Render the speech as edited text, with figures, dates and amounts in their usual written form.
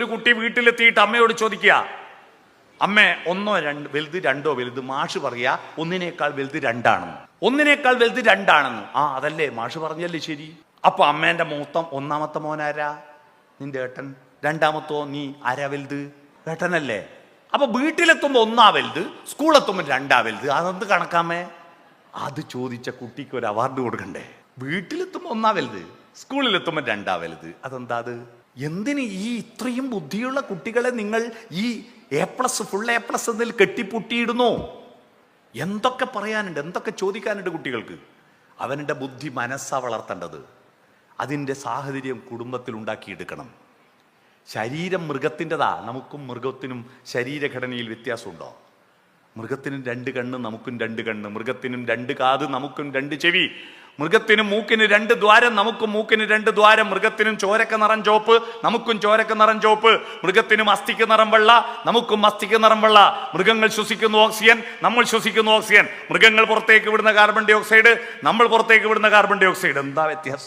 ഒരു കുട്ടി വീട്ടിലെത്തിയിട്ട് അമ്മയോട് ചോദിക്കുക, അമ്മേ ഒന്നോ വലുത് രണ്ടോ വലുത്? മാഷ് പറയാ ഒന്നിനേക്കാൾ വലുത് രണ്ടാണെന്ന്. ഒന്നിനേക്കാൾ വലുത് രണ്ടാണെന്ന്. ആ അതല്ലേ മാഷ് പറഞ്ഞല്ലേ ശരി. അപ്പൊ അമ്മേന്റെ ഒന്നാമത്തെ മോനാരാ? നിന്റെ ഏട്ടൻ. രണ്ടാമത്തോ നീ? ആരാ വലുത്? ഏട്ടനല്ലേ. അപ്പൊ വീട്ടിലെത്തുമ്പോ ഒന്നാ വലുത്, സ്കൂളെത്തുമ്പോ രണ്ടാ വലുത്. അതെന്ത് കണക്കാമേ? അത് ചോദിച്ച കുട്ടിക്ക് ഒരു അവാർഡ് കൊടുക്കണ്ടേ? വീട്ടിലെത്തുമ്പോ ഒന്നാ വലുത്, സ്കൂളിലെത്തുമ്പോ രണ്ടാ വലുത്. അതെന്താ അത്? എന്തിന് ഈ ഇത്രയും ബുദ്ധിയുള്ള കുട്ടികളെ നിങ്ങൾ ഈ ഫുൾ എ പ്ലസ് എന്നതിൽ കെട്ടിപ്പൊട്ടിയിടുന്നു? എന്തൊക്കെ പറയാനുണ്ട്, എന്തൊക്കെ ചോദിക്കാനുണ്ട് കുട്ടികൾക്ക്. അവൻ്റെ ബുദ്ധി മനസ്സാ വളർത്തേണ്ടത്. അതിൻ്റെ സാഹചര്യം കുടുംബത്തിൽ ഉണ്ടാക്കിയെടുക്കണം. ശരീരം മൃഗത്തിൻ്റെതാ. നമുക്കും മൃഗത്തിനും ശരീരഘടനയിൽ വ്യത്യാസമുണ്ടോ? മൃഗത്തിനും 2 കണ്ണ്, നമുക്കും 2 കണ്ണ്. മൃഗത്തിനും 2 കാത്, നമുക്കും 2 ചെവി. മൃഗത്തിനും മൂക്കിന് 2 ദ്വാരം, നമുക്കും മൂക്കിന് 2 ദ്വാരം. മൃഗത്തിനും ചോരക്ക നിറം ചോപ്പ്, നമുക്കും ചോരക്ക നിറം ചോപ്പ്. മൃഗത്തിനും അസ്ഥിക്ക് നിറം വെള്ള, നമുക്കും അസ്ഥിക്ക് നിറം വെള്ള. മൃഗങ്ങൾ ശ്വസിക്കുന്ന ഓക്സിജൻ, നമ്മൾ ശ്വസിക്കുന്ന ഓക്സിജൻ. മൃഗങ്ങൾ പുറത്തേക്ക് വിടുന്ന കാർബൺ ഡൈ ഓക്സൈഡ്, നമ്മൾ പുറത്തേക്ക് വിടുന്ന കാർബൺ ഡൈ ഓക്സൈഡ്. എന്താ വ്യത്യാസം?